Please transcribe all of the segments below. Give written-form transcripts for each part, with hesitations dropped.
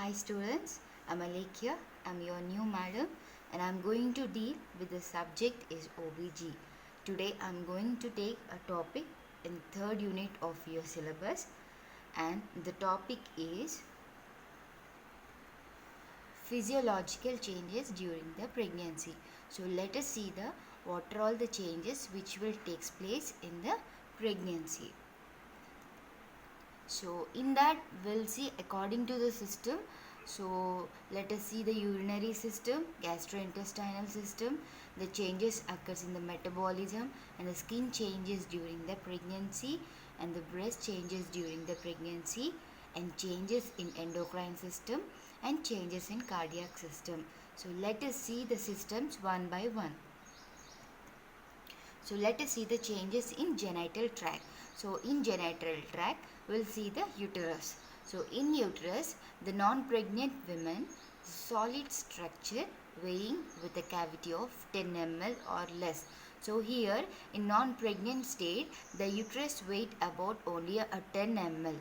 Hi students, I'm Alekia. I'm your new madam and I'm going to deal with the subject is OBG. Today I'm going to take a topic in third unit of your syllabus and the topic is physiological changes during the pregnancy. So let us see what are all the changes which will take place in the pregnancy. So in that we'll see according to the system. So let us see the urinary system, gastrointestinal system, the changes occurs in the metabolism and the skin changes during the pregnancy and the breast changes during the pregnancy and changes in endocrine system and changes in cardiac system. So let us see the systems one by one. So let us see the changes in genital tract. So in genital tract, we'll see the uterus. So in uterus, the non-pregnant women, solid structure weighing with a cavity of 10 ml or less. So here in non-pregnant state, the uterus weight about only a 10 ml.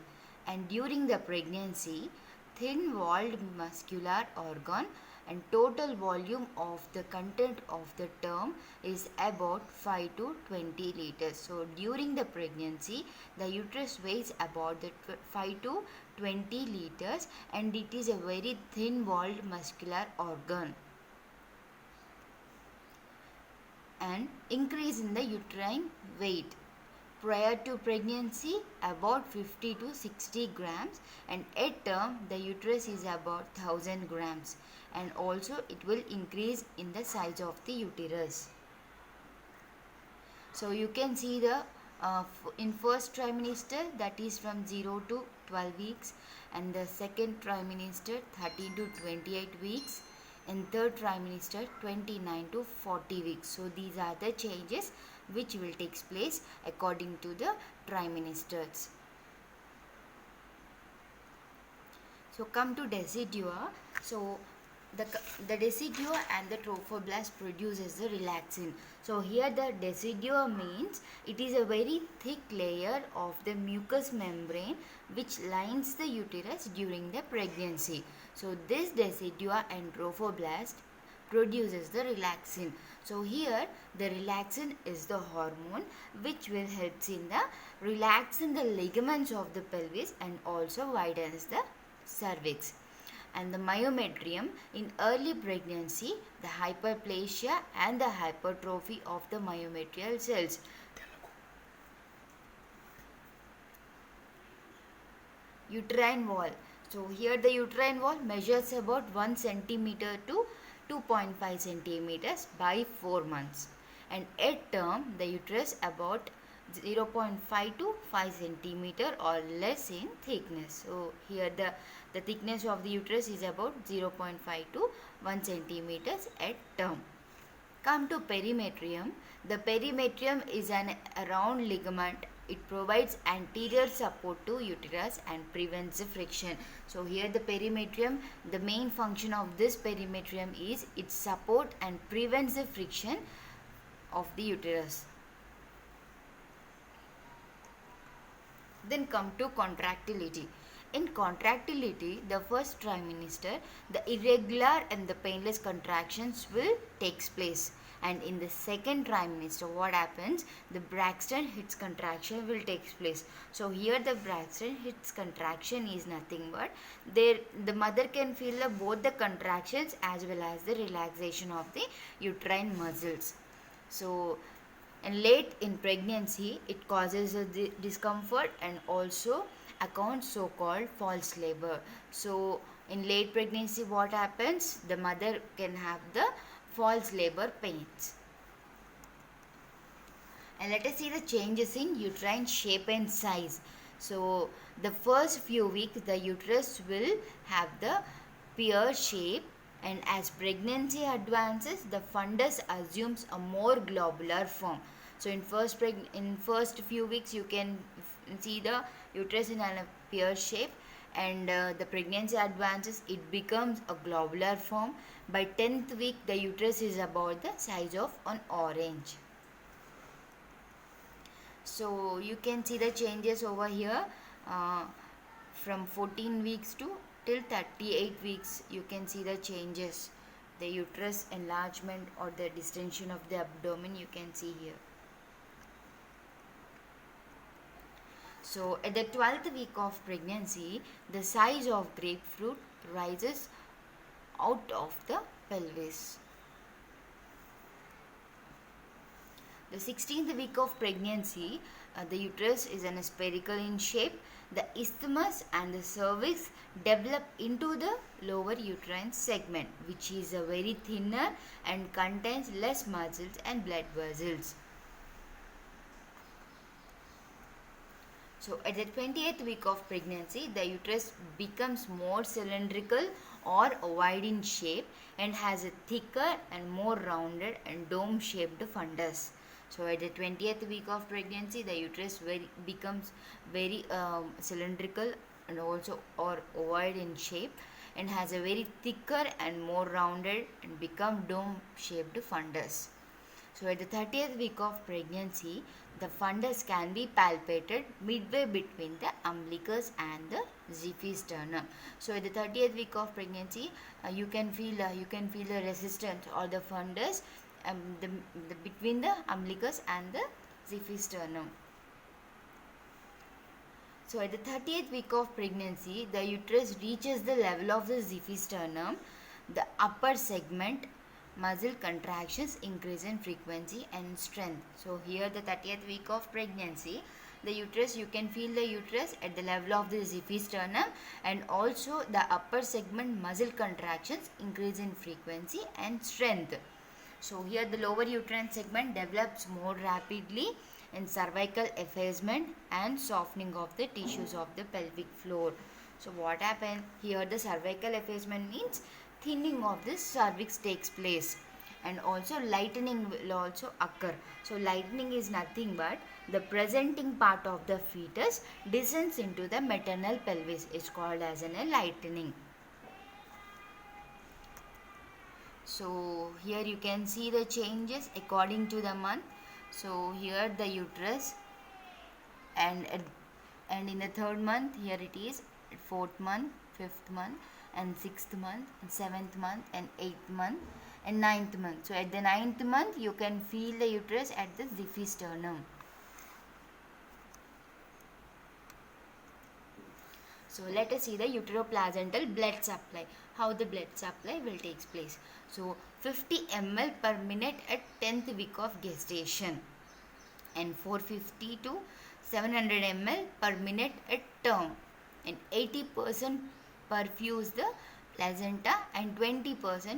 And during the pregnancy, thin-walled muscular organ and total volume of the content of the term is about 5 to 20 liters. So during the pregnancy, the uterus weighs about 5 to 20 liters and it is a very thin-walled muscular organ. And increase in the uterine weight. Prior to pregnancy, about 50 to 60 grams and at term, the uterus is about 1000 grams and also it will increase in the size of the uterus. So you can see the in first trimester, that is from 0 to 12 weeks and the second trimester 13 to 28 weeks and third trimester 29 to 40 weeks. So these are the changes which will take place according to the trimesters. So come to decidua. So the decidua and the trophoblast produces the relaxin. So here the decidua means it is a very thick layer of the mucous membrane which lines the uterus during the pregnancy. So this decidua and trophoblast produces the relaxin. So here the relaxin is the hormone which will help in the relaxing the ligaments of the pelvis and also widens the cervix. And the myometrium in early pregnancy, the hyperplasia and the hypertrophy of the myometrial cells. Uterine wall. So here the uterine wall measures about 1 centimeter to 2.5 centimeters by 4 months. And at term, the uterus about 0.5 to 5 centimeter or less in thickness. So here the thickness of the uterus is about 0.5 to 1 centimeters at term. Come to perimetrium. The perimetrium is a round ligament. It provides anterior support to uterus and prevents the friction. So here the perimetrium, the main function of this perimetrium is it support and prevents the friction of the uterus. Then come to contractility. In contractility, the first trimester, the irregular and the painless contractions will take place. And in the second trimester, what happens? The Braxton Hicks contraction will take place. So here the Braxton Hicks contraction is nothing but the mother can feel both the contractions as well as the relaxation of the uterine muscles. So and late in pregnancy, it causes a discomfort and also accounts so-called false labor. So in late pregnancy, what happens? The mother can have the false labor pains. And let us see the changes in uterine shape and size. So the first few weeks, the uterus will have the pear shape. And as pregnancy advances, the fundus assumes a more globular form. So in first few weeks, you can see the uterus in a pear shape, and the pregnancy advances, it becomes a globular form. By 10th week, the uterus is about the size of an orange. So you can see the changes over here from 14 weeks to till 38 weeks you can see the changes, the uterus enlargement or the distension of the abdomen you can see here. So at the 12th week of pregnancy, the size of grapefruit rises out of the pelvis. The 16th week of pregnancy, the uterus is spherical in shape. The isthmus and the cervix develop into the lower uterine segment, which is a very thinner and contains less muscles and blood vessels. So at the 20th week of pregnancy, the uterus becomes more cylindrical or ovoid in shape and has a thicker and more rounded and dome-shaped fundus. So at the 20th week of pregnancy, the uterus becomes very cylindrical and also or ovoid in shape and has a very thicker and more rounded and become dome-shaped fundus. So at the 30th week of pregnancy, the fundus can be palpated midway between the umbilicus and the xiphisternum. So at the 30th week of pregnancy, you can feel the resistance or the fundus between the umbilicus and the xiphisternum. So at the 30th week of pregnancy, the uterus reaches the level of the xiphisternum. The upper segment muscle contractions increase in frequency and strength. So here the 30th week of pregnancy, the uterus, you can feel the uterus at the level of the xiphisternum, and also the upper segment muscle contractions increase in frequency and strength. So here the lower uterine segment develops more rapidly in cervical effacement and softening of the tissues of the pelvic floor. So what happens here, the cervical effacement means thinning of the cervix takes place, and also lightening will also occur. So lightening is nothing but the presenting part of the fetus descends into the maternal pelvis, is called as a lightening. So here you can see the changes according to the month. So here the uterus, and in the 3rd month, here it is 4th month, 5th month and 6th month and 7th month and 8th month and 9th month. So at the 9th month you can feel the uterus at the xiphisternum. So let us see the uteroplacental blood supply, how the blood supply will take place. So 50 ml per minute at 10th week of gestation and 450 to 700 ml per minute at term, and 80% perfuse the placenta and 20%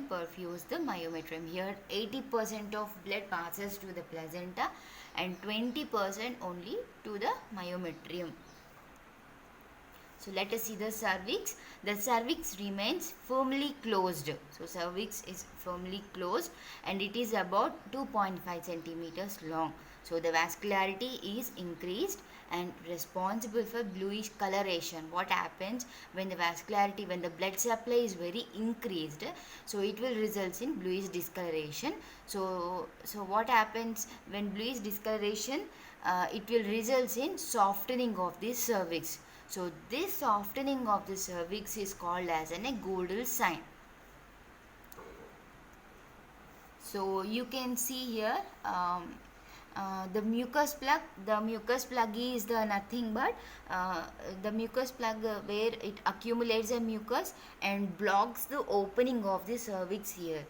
perfuse the myometrium. Here 80% of blood passes to the placenta and 20% only to the myometrium. So let us see the cervix. The cervix remains firmly closed. So cervix is firmly closed and it is about 2.5 centimeters long. So the vascularity is increased and responsible for bluish coloration. What happens when the vascularity, when the blood supply is very increased, so it will result in bluish discoloration. So what happens when bluish discoloration, it will result in softening of the cervix. So this softening of the cervix is called as a Gödel sign. So you can see here the mucus plug. The mucus plug is the nothing but the mucus plug where it accumulates a mucus and blocks the opening of the cervix here.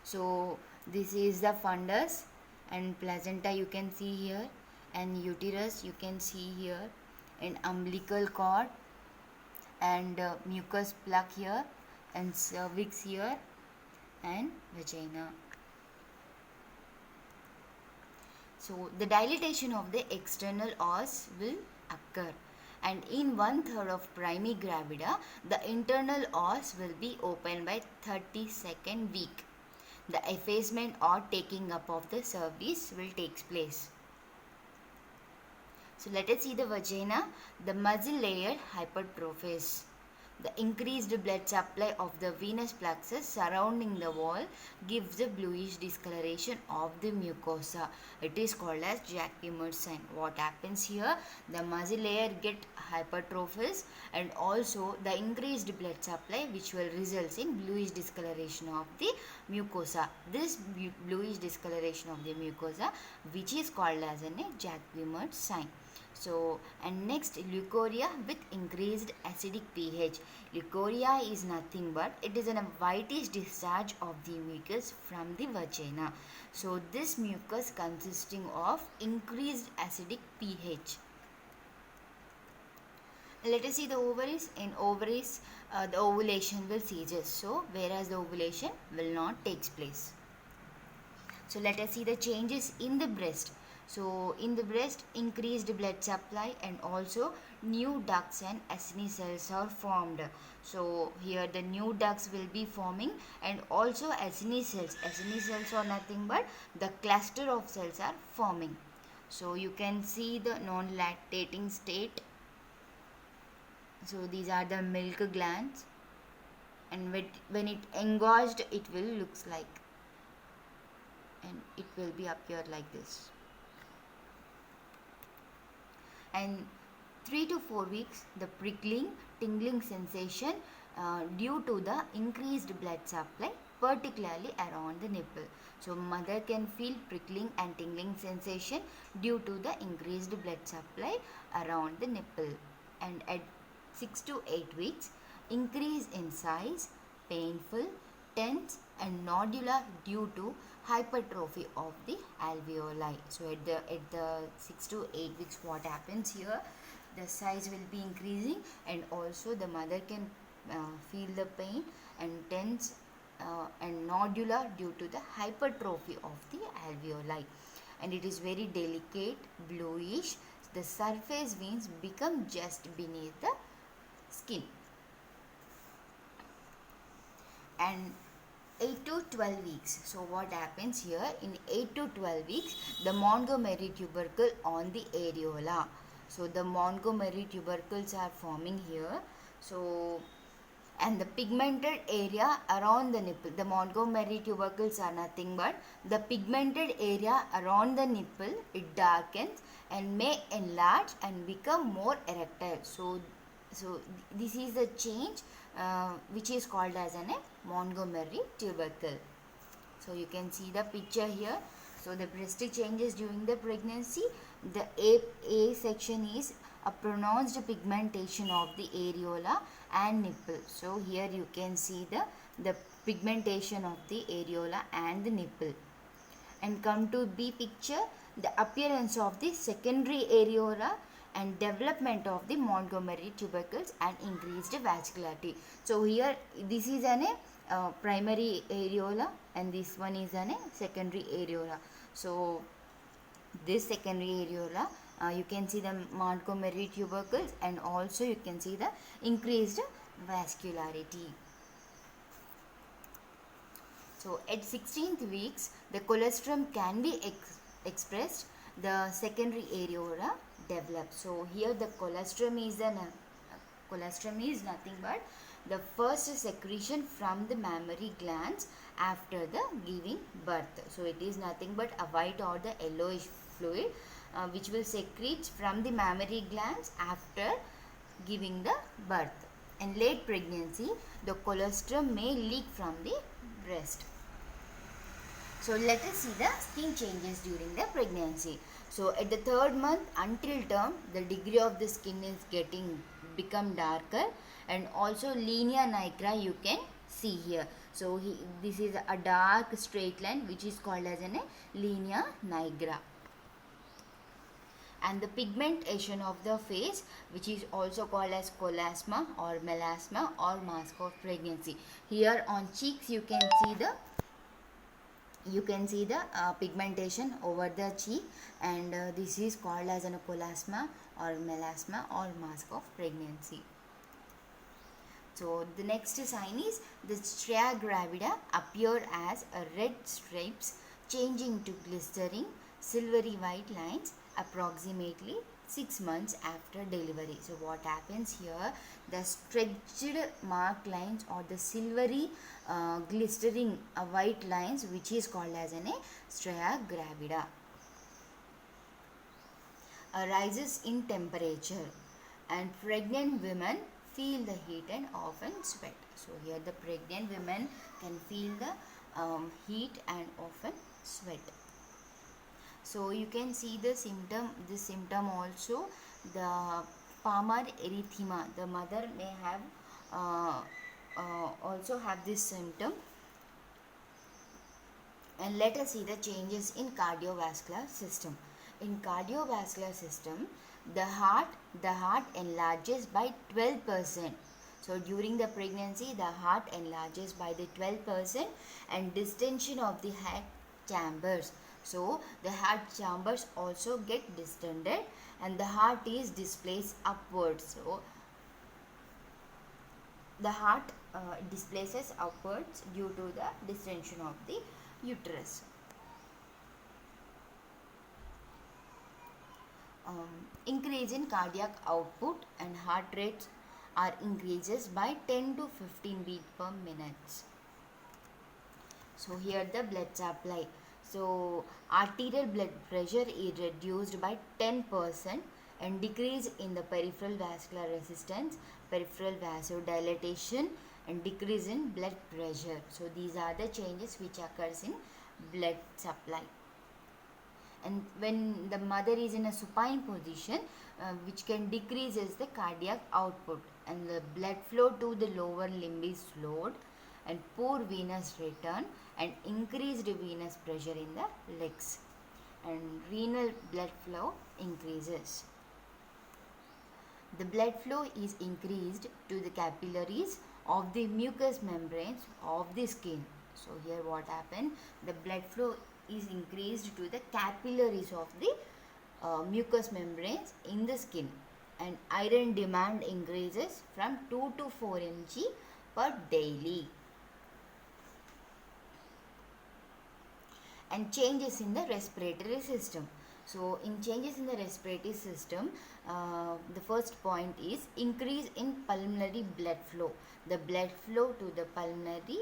So this is the fundus and placenta you can see here, and uterus you can see here, and umbilical cord and mucus plug here, and cervix here, and vagina. So the dilatation of the external os will occur, and in 1/3 of primigravida the internal os will be opened by 32nd week. The effacement or taking up of the cervix will take place. So let us see the vagina. The muscle layer hypertrophies. The increased blood supply of the venous plexus surrounding the wall gives the bluish discoloration of the mucosa. It is called as Jacquemus sign. What happens here? The muscle layer get hypertrophies, and also the increased blood supply which will result in bluish discoloration of the mucosa. This bluish discoloration of the mucosa which is called as a Jacquemus sign. So, and next, leukorrhea with increased acidic pH. Leukorrhea is nothing but it is a whitish discharge of the mucus from the vagina. So, this mucus consisting of increased acidic pH. Let us see the ovaries. In ovaries, the ovulation will cease. So, whereas the ovulation will not take place. So, let us see the changes in the breast. So, in the breast, increased blood supply and also new ducts and Acini cells are formed. So, here the new ducts will be forming and also Acini cells. Acini cells are nothing but the cluster of cells are forming. So, you can see the non-lactating state. So, these are the milk glands, and when it engorged, it will looks like, and it will be appear like this. And 3 to 4 weeks, the prickling, tingling sensation due to the increased blood supply, particularly around the nipple. So, mother can feel prickling and tingling sensation due to the increased blood supply around the nipple. And at 6 to 8 weeks, increase in size, painful, tense and nodular due to hypertrophy of the alveoli. So at the 6 to 8 weeks, what happens here? The size will be increasing, and also the mother can feel the pain and tense and nodular due to the hypertrophy of the alveoli, and it is very delicate, bluish. The surface veins become just beneath the skin. And 8 to 12 weeks. So what happens here? In 8 to 12 weeks, the Montgomery tubercle on the areola. So the Montgomery tubercles are forming here. So, and the pigmented area around the nipple. The Montgomery tubercles are nothing but the pigmented area around the nipple. It darkens and may enlarge and become more erectile. So this is the change which is called as a Montgomery tubercle. So you can see the picture here. So the breast changes during the pregnancy. The A section is a pronounced pigmentation of the areola and nipple. So here you can see the pigmentation of the areola and the nipple. And come to B picture, the appearance of the secondary areola and development of the Montgomery tubercles and increased vascularity. So here this is an primary areola and this one is an secondary areola. So this secondary areola, you can see the Montgomery tubercles and also you can see the increased vascularity. So at 16th weeks, the colostrum can be expressed. The secondary areola develops. So here the colostrum is nothing but the first secretion from the mammary glands after the giving birth. So it is nothing but a white or the yellowish fluid which will secrete from the mammary glands after giving the birth. In late pregnancy, the colostrum may leak from the breast. So let us see the skin changes during the pregnancy. So at the 3rd month until term, the degree of the skin is become darker, and also linea nigra you can see here. So this is a dark straight line which is called as a linea nigra. And the pigmentation of the face, which is also called as chloasma or melasma or mask of pregnancy. Here on cheeks you can see the pigmentation over the cheek, and this is called as a chloasma or melasma or mask of pregnancy. So the next sign is the stria gravida appear as a red stripes changing to glistering silvery white lines approximately 6 months after delivery. So what happens here, the stretched mark lines or the silvery glistering white lines, which is called as a stria gravida, rises in temperature, and pregnant women feel the heat and often sweat. So here the pregnant women can feel the heat and often sweat. So you can see the symptom, this symptom also, the palmar erythema, the mother may have also have this symptom. And let us see the changes in cardiovascular system. In cardiovascular system, the heart enlarges by 12%. So during the pregnancy, the heart enlarges by the 12%, and distension of the heart chambers. So the heart chambers also get distended, and the heart is displaced upwards. So the heart displaces upwards due to the distension of the uterus. Increase in cardiac output and heart rates are increases by 10 to 15 beats per minute. So here the blood supply. So arterial blood pressure is reduced by 10%, and decrease in the peripheral vascular resistance, peripheral vasodilatation, and decrease in blood pressure. So these are the changes which occurs in blood supply. And when the mother is in a supine position, which can decreases the cardiac output, and the blood flow to the lower limb is slowed, and poor venous return, and increased venous pressure in the legs, and renal blood flow increases. The blood flow is increased to the capillaries of the mucous membranes of the skin. So here what happened, the blood flow is increased to the capillaries of the mucous membranes in the skin, and iron demand increases from 2 to 4 mg per daily. And changes in the respiratory system. So in changes in the respiratory system, the first point is increase in pulmonary blood flow. The blood flow to the pulmonary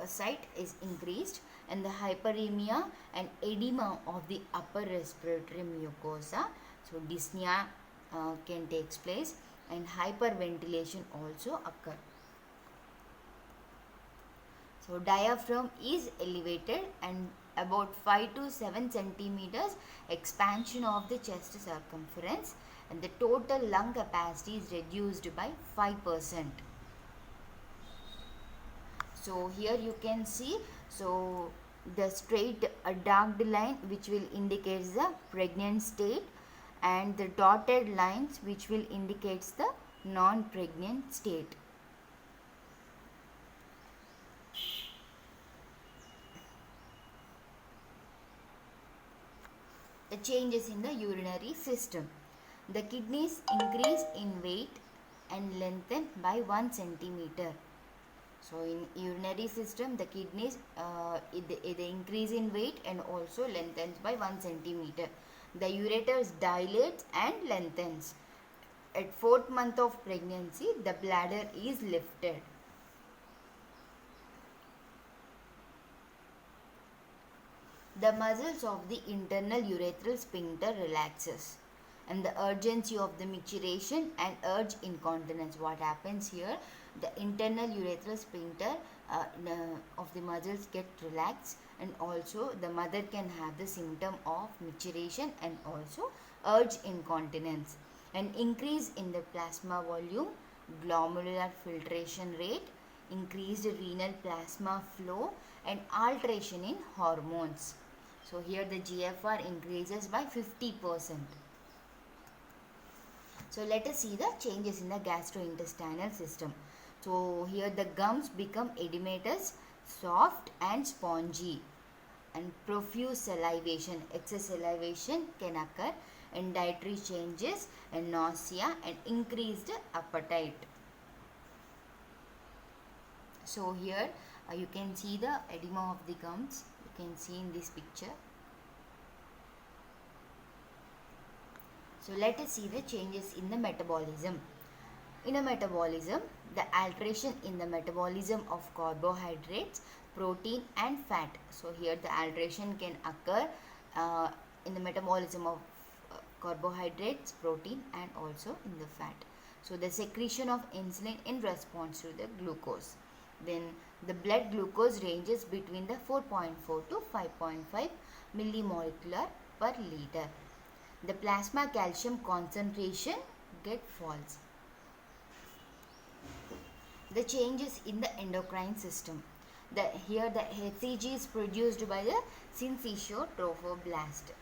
site is increased, and the hyperemia and edema of the upper respiratory mucosa, so dyspnea can take place, and hyperventilation also occur. So diaphragm is elevated, and about 5 to 7 centimeters expansion of the chest circumference, and the total lung capacity is reduced by 5%. So here you can see, so the straight dark line which will indicate the pregnant state, and the dotted lines which will indicate the non-pregnant state. The changes in the urinary system. The kidneys increase in weight and lengthen by 1 centimeter. So in urinary system, the kidneys they increase in weight and also lengthens by 1 centimeter. The ureters dilates and lengthens. At 4th month of pregnancy, the bladder is lifted. The muscles of the internal urethral sphincter relaxes, and the urgency of the micturition and urge incontinence. What happens here? The internal urethral sphincter of the muscles get relaxed, and also the mother can have the symptom of micturition and also urge incontinence. An increase in the plasma volume, glomerular filtration rate, increased renal plasma flow, and alteration in hormones. So here the GFR increases by 50%. So let us see the changes in the gastrointestinal system. So here the gums become edematous, soft and spongy, and profuse salivation, excess salivation can occur, and dietary changes and nausea and increased appetite. So here you can see the edema of the gums. You can see in this picture. So let us see the changes in the metabolism. In a metabolism, the alteration in the metabolism of carbohydrates, protein and fat. So here the alteration can occur in the metabolism of carbohydrates, protein and also in the fat. So the secretion of insulin in response to the glucose. Then the blood glucose ranges between the 4.4 to 5.5 millimolecular per liter. The plasma calcium concentration falls. The changes in the endocrine system. Here the HCG is produced by the syncytial trophoblast.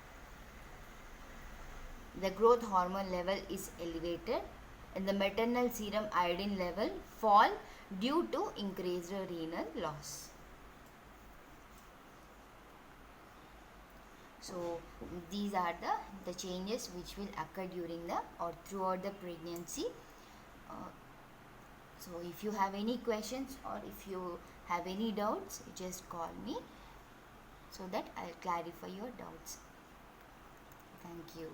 The growth hormone level is elevated and the maternal serum iodine level fall due to increased renal loss. So these are the changes which will occur during the or throughout the pregnancy. So if you have any questions or if you have any doubts, just call me so that I'll clarify your doubts. Thank you.